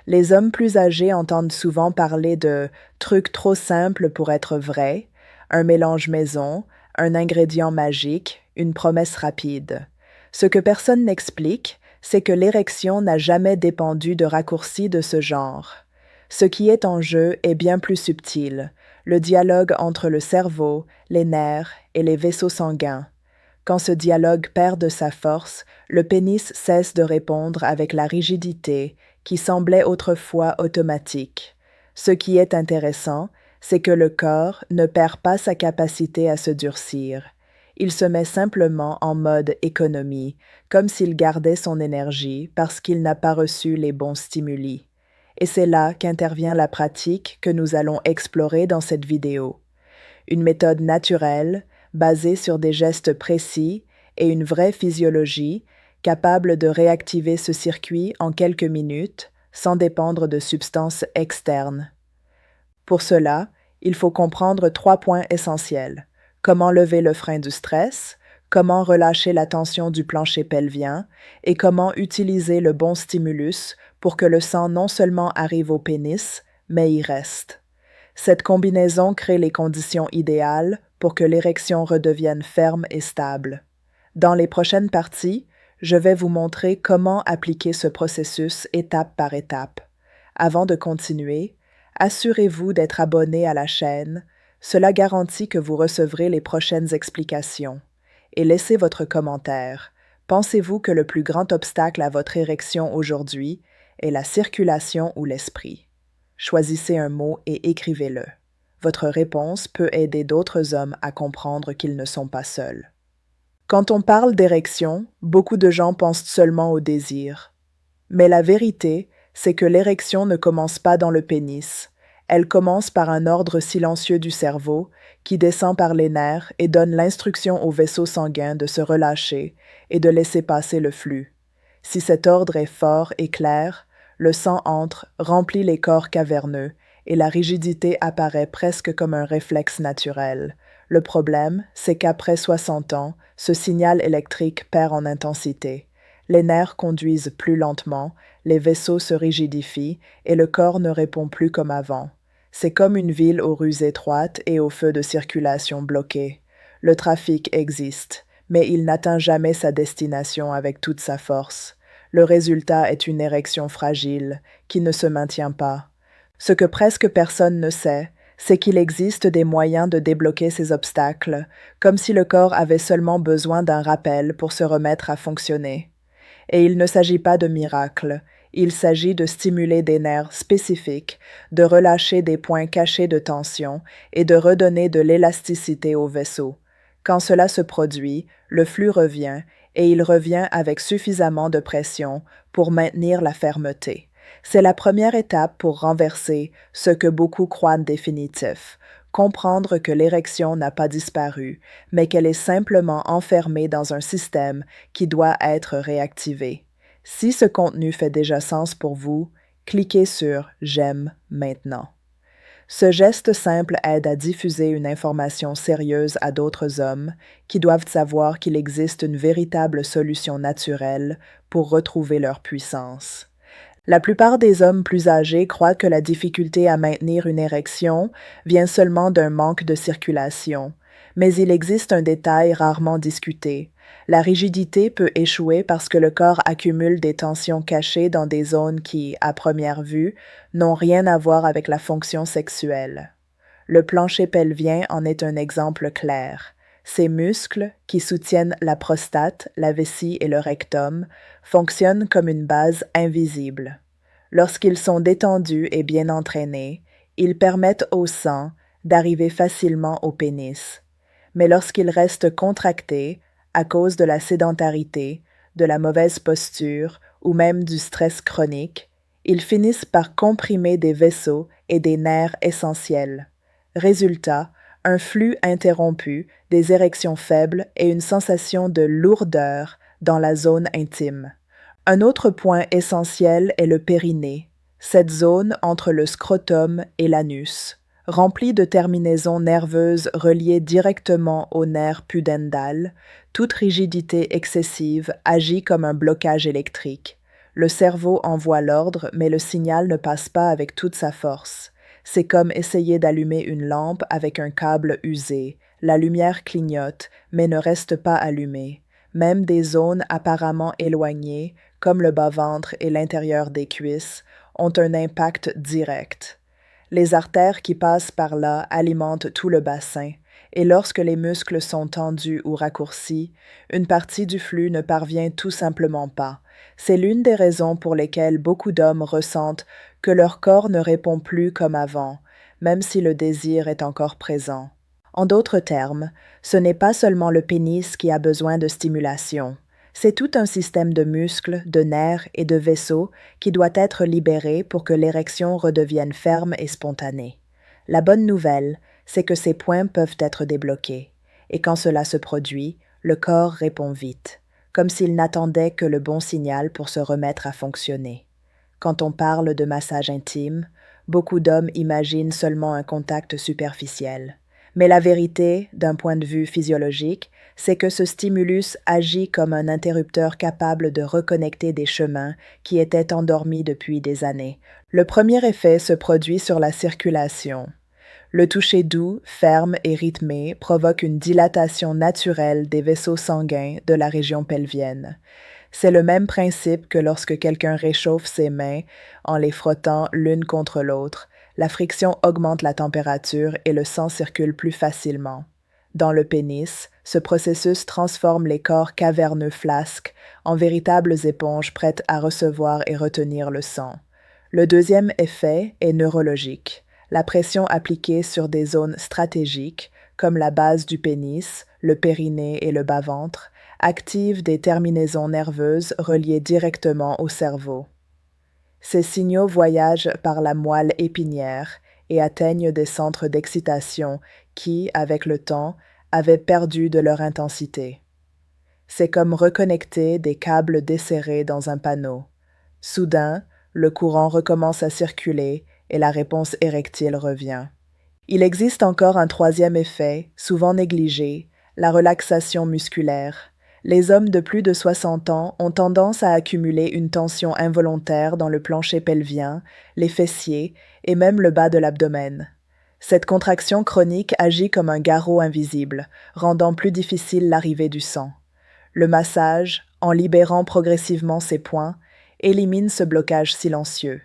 Les hommes plus âgés entendent souvent parler de trucs trop simples pour être vrais, un mélange maison, un ingrédient magique, une promesse rapide. Ce que personne n'explique, c'est que l'érection n'a jamais dépendu de raccourcis de ce genre. Ce qui est en jeu est bien plus subtil, le dialogue entre le cerveau, les nerfs et les vaisseaux sanguins. Quand ce dialogue perd de sa force, le pénis cesse de répondre avec la rigidité qui semblait autrefois automatique. Ce qui est intéressant, c'est que le corps ne perd pas sa capacité à se durcir. Il se met simplement en mode économie, comme s'il gardait son énergie parce qu'il n'a pas reçu les bons stimuli. Et c'est là qu'intervient la pratique que nous allons explorer dans cette vidéo. Une méthode naturelle, basée sur des gestes précis et une vraie physiologie, capable de réactiver ce circuit en quelques minutes, sans dépendre de substances externes. Pour cela, il faut comprendre 3 points essentiels. Comment lever le frein du stress, comment relâcher la tension du plancher pelvien et comment utiliser le bon stimulus pour que le sang non seulement arrive au pénis, mais y reste. Cette combinaison crée les conditions idéales pour que l'érection redevienne ferme et stable. Dans les prochaines parties, je vais vous montrer comment appliquer ce processus étape par étape. Avant de continuer, assurez-vous d'être abonné à la chaîne, cela garantit que vous recevrez les prochaines explications. Et laissez votre commentaire. Pensez-vous que le plus grand obstacle à votre érection aujourd'hui est la circulation ou l'esprit? Choisissez un mot et écrivez-le. Votre réponse peut aider d'autres hommes à comprendre qu'ils ne sont pas seuls. Quand on parle d'érection, beaucoup de gens pensent seulement au désir. Mais la vérité, c'est que l'érection ne commence pas dans le pénis. Elle commence par un ordre silencieux du cerveau qui descend par les nerfs et donne l'instruction au vaisseau sanguin de se relâcher et de laisser passer le flux. Si cet ordre est fort et clair, le sang entre, remplit les corps caverneux, et la rigidité apparaît presque comme un réflexe naturel. Le problème, c'est qu'après 60 ans, ce signal électrique perd en intensité. Les nerfs conduisent plus lentement, les vaisseaux se rigidifient et le corps ne répond plus comme avant. C'est comme une ville aux rues étroites et aux feux de circulation bloqués. Le trafic existe, mais il n'atteint jamais sa destination avec toute sa force. Le résultat est une érection fragile, qui ne se maintient pas. Ce que presque personne ne sait, c'est qu'il existe des moyens de débloquer ces obstacles, comme si le corps avait seulement besoin d'un rappel pour se remettre à fonctionner. Et il ne s'agit pas de miracle, il s'agit de stimuler des nerfs spécifiques, de relâcher des points cachés de tension et de redonner de l'élasticité au vaisseau. Quand cela se produit, le flux revient et il revient avec suffisamment de pression pour maintenir la fermeté. C'est la première étape pour renverser ce que beaucoup croient définitif, comprendre que l'érection n'a pas disparu, mais qu'elle est simplement enfermée dans un système qui doit être réactivé. Si ce contenu fait déjà sens pour vous, cliquez sur « J'aime maintenant ». Ce geste simple aide à diffuser une information sérieuse à d'autres hommes qui doivent savoir qu'il existe une véritable solution naturelle pour retrouver leur puissance. La plupart des hommes plus âgés croient que la difficulté à maintenir une érection vient seulement d'un manque de circulation, mais il existe un détail rarement discuté. La rigidité peut échouer parce que le corps accumule des tensions cachées dans des zones qui, à première vue, n'ont rien à voir avec la fonction sexuelle. Le plancher pelvien en est un exemple clair. Ces muscles, qui soutiennent la prostate, la vessie et le rectum, fonctionnent comme une base invisible. Lorsqu'ils sont détendus et bien entraînés, ils permettent au sang d'arriver facilement au pénis. Mais lorsqu'ils restent contractés, à cause de la sédentarité, de la mauvaise posture ou même du stress chronique, ils finissent par comprimer des vaisseaux et des nerfs essentiels. Résultat, un flux interrompu, des érections faibles et une sensation de lourdeur dans la zone intime. Un autre point essentiel est le périnée, cette zone entre le scrotum et l'anus, remplie de terminaisons nerveuses reliées directement au nerf pudendal. Toute rigidité excessive agit comme un blocage électrique. Le cerveau envoie l'ordre, mais le signal ne passe pas avec toute sa force. C'est comme essayer d'allumer une lampe avec un câble usé. La lumière clignote, mais ne reste pas allumée. Même des zones apparemment éloignées, comme le bas-ventre et l'intérieur des cuisses, ont un impact direct. Les artères qui passent par là alimentent tout le bassin, et lorsque les muscles sont tendus ou raccourcis, une partie du flux ne parvient tout simplement pas. C'est l'une des raisons pour lesquelles beaucoup d'hommes ressentent que leur corps ne répond plus comme avant, même si le désir est encore présent. En d'autres termes, ce n'est pas seulement le pénis qui a besoin de stimulation. C'est tout un système de muscles, de nerfs et de vaisseaux qui doit être libéré pour que l'érection redevienne ferme et spontanée. La bonne nouvelle, c'est que ces points peuvent être débloqués. Et quand cela se produit, le corps répond vite, comme s'il n'attendait que le bon signal pour se remettre à fonctionner. Quand on parle de massage intime, beaucoup d'hommes imaginent seulement un contact superficiel. Mais la vérité, d'un point de vue physiologique, c'est que ce stimulus agit comme un interrupteur capable de reconnecter des chemins qui étaient endormis depuis des années. Le premier effet se produit sur la circulation. Le toucher doux, ferme et rythmé provoque une dilatation naturelle des vaisseaux sanguins de la région pelvienne. C'est le même principe que lorsque quelqu'un réchauffe ses mains en les frottant l'une contre l'autre. La friction augmente la température et le sang circule plus facilement. Dans le pénis, ce processus transforme les corps caverneux flasques en véritables éponges prêtes à recevoir et retenir le sang. Le deuxième effet est neurologique. La pression appliquée sur des zones stratégiques, comme la base du pénis, le périnée et le bas-ventre, active des terminaisons nerveuses reliées directement au cerveau. Ces signaux voyagent par la moelle épinière et atteignent des centres d'excitation qui, avec le temps, avaient perdu de leur intensité. C'est comme reconnecter des câbles desserrés dans un panneau. Soudain, le courant recommence à circuler et la réponse érectile revient. Il existe encore un troisième effet, souvent négligé, la relaxation musculaire. Les hommes de plus de 60 ans ont tendance à accumuler une tension involontaire dans le plancher pelvien, les fessiers et même le bas de l'abdomen. Cette contraction chronique agit comme un garrot invisible, rendant plus difficile l'arrivée du sang. Le massage, en libérant progressivement ces points, élimine ce blocage silencieux.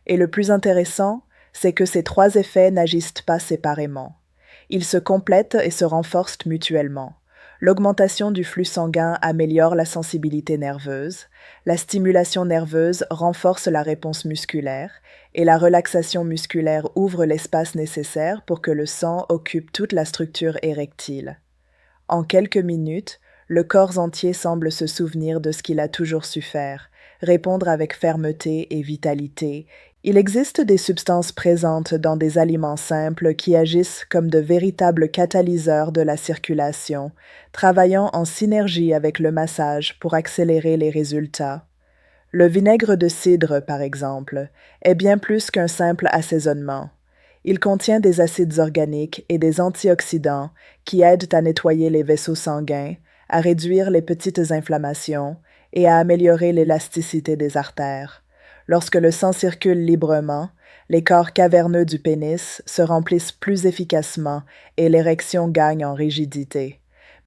Et le plus intéressant, c'est que ces trois effets n'agissent pas séparément. Ils se complètent et se renforcent mutuellement. L'augmentation du flux sanguin améliore la sensibilité nerveuse, la stimulation nerveuse renforce la réponse musculaire et la relaxation musculaire ouvre l'espace nécessaire pour que le sang occupe toute la structure érectile. En quelques minutes, le corps entier semble se souvenir de ce qu'il a toujours su faire, répondre avec fermeté et vitalité. Il existe des substances présentes dans des aliments simples qui agissent comme de véritables catalyseurs de la circulation, travaillant en synergie avec le massage pour accélérer les résultats. Le vinaigre de cidre, par exemple, est bien plus qu'un simple assaisonnement. Il contient des acides organiques et des antioxydants qui aident à nettoyer les vaisseaux sanguins, à réduire les petites inflammations et à améliorer l'élasticité des artères. Lorsque le sang circule librement, les corps caverneux du pénis se remplissent plus efficacement et l'érection gagne en rigidité.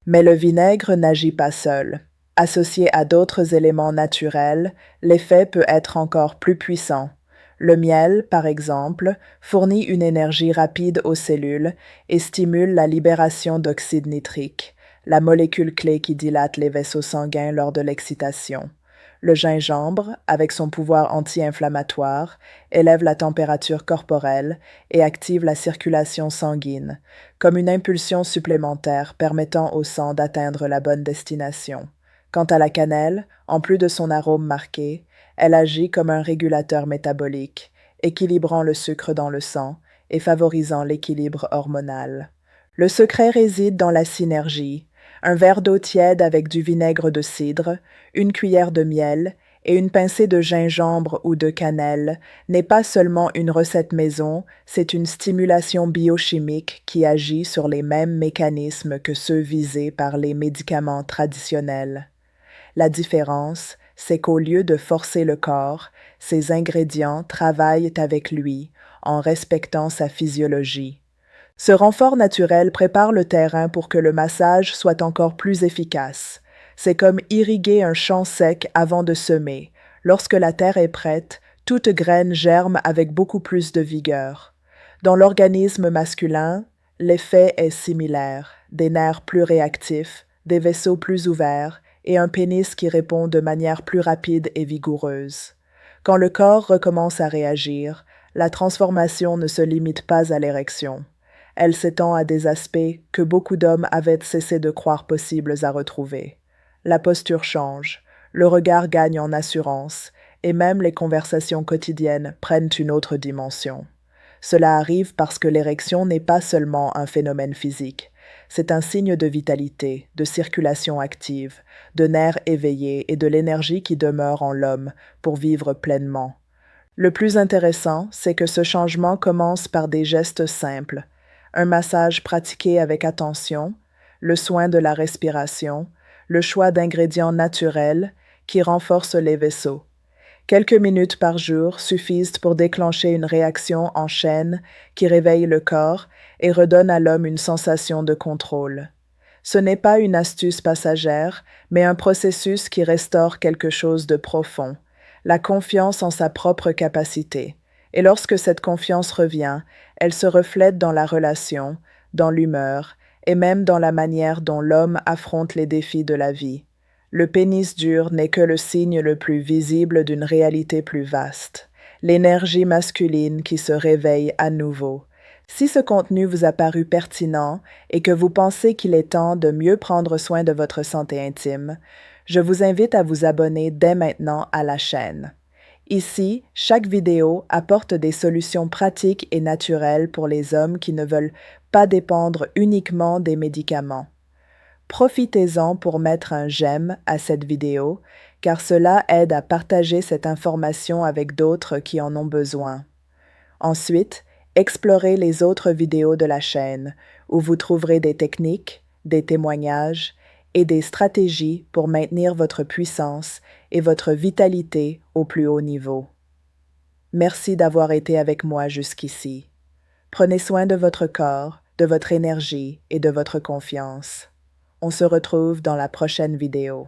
Mais le vinaigre n'agit pas seul. Associé à d'autres éléments naturels, l'effet peut être encore plus puissant. Le miel, par exemple, fournit une énergie rapide aux cellules et stimule la libération d'oxyde nitrique, la molécule clé qui dilate les vaisseaux sanguins lors de l'excitation. Le gingembre, avec son pouvoir anti-inflammatoire, élève la température corporelle et active la circulation sanguine, comme une impulsion supplémentaire permettant au sang d'atteindre la bonne destination. Quant à la cannelle, en plus de son arôme marqué, elle agit comme un régulateur métabolique, équilibrant le sucre dans le sang et favorisant l'équilibre hormonal. Le secret réside dans la synergie. Un verre d'eau tiède avec du vinaigre de cidre, une cuillère de miel et une pincée de gingembre ou de cannelle n'est pas seulement une recette maison, c'est une stimulation biochimique qui agit sur les mêmes mécanismes que ceux visés par les médicaments traditionnels. La différence, c'est qu'au lieu de forcer le corps, ces ingrédients travaillent avec lui en respectant sa physiologie. Ce renfort naturel prépare le terrain pour que le massage soit encore plus efficace. C'est comme irriguer un champ sec avant de semer. Lorsque la terre est prête, toute graine germe avec beaucoup plus de vigueur. Dans l'organisme masculin, l'effet est similaire. Des nerfs plus réactifs, des vaisseaux plus ouverts et un pénis qui répond de manière plus rapide et vigoureuse. Quand le corps recommence à réagir, la transformation ne se limite pas à l'érection. Elle s'étend à des aspects que beaucoup d'hommes avaient cessé de croire possibles à retrouver. La posture change, le regard gagne en assurance, et même les conversations quotidiennes prennent une autre dimension. Cela arrive parce que l'érection n'est pas seulement un phénomène physique, c'est un signe de vitalité, de circulation active, de nerfs éveillés et de l'énergie qui demeure en l'homme pour vivre pleinement. Le plus intéressant, c'est que ce changement commence par des gestes simples, un massage pratiqué avec attention, le soin de la respiration, le choix d'ingrédients naturels qui renforcent les vaisseaux. Quelques minutes par jour suffisent pour déclencher une réaction en chaîne qui réveille le corps et redonne à l'homme une sensation de contrôle. Ce n'est pas une astuce passagère, mais un processus qui restaure quelque chose de profond, la confiance en sa propre capacité. Et lorsque cette confiance revient, elle se reflète dans la relation, dans l'humeur et même dans la manière dont l'homme affronte les défis de la vie. Le pénis dur n'est que le signe le plus visible d'une réalité plus vaste, l'énergie masculine qui se réveille à nouveau. Si ce contenu vous a paru pertinent et que vous pensez qu'il est temps de mieux prendre soin de votre santé intime, je vous invite à vous abonner dès maintenant à la chaîne. Ici, chaque vidéo apporte des solutions pratiques et naturelles pour les hommes qui ne veulent pas dépendre uniquement des médicaments. Profitez-en pour mettre un j'aime à cette vidéo, car cela aide à partager cette information avec d'autres qui en ont besoin. Ensuite, explorez les autres vidéos de la chaîne, où vous trouverez des techniques, des témoignages et des stratégies pour maintenir votre puissance et votre vitalité au plus haut niveau. Merci d'avoir été avec moi jusqu'ici. Prenez soin de votre corps, de votre énergie et de votre confiance. On se retrouve dans la prochaine vidéo.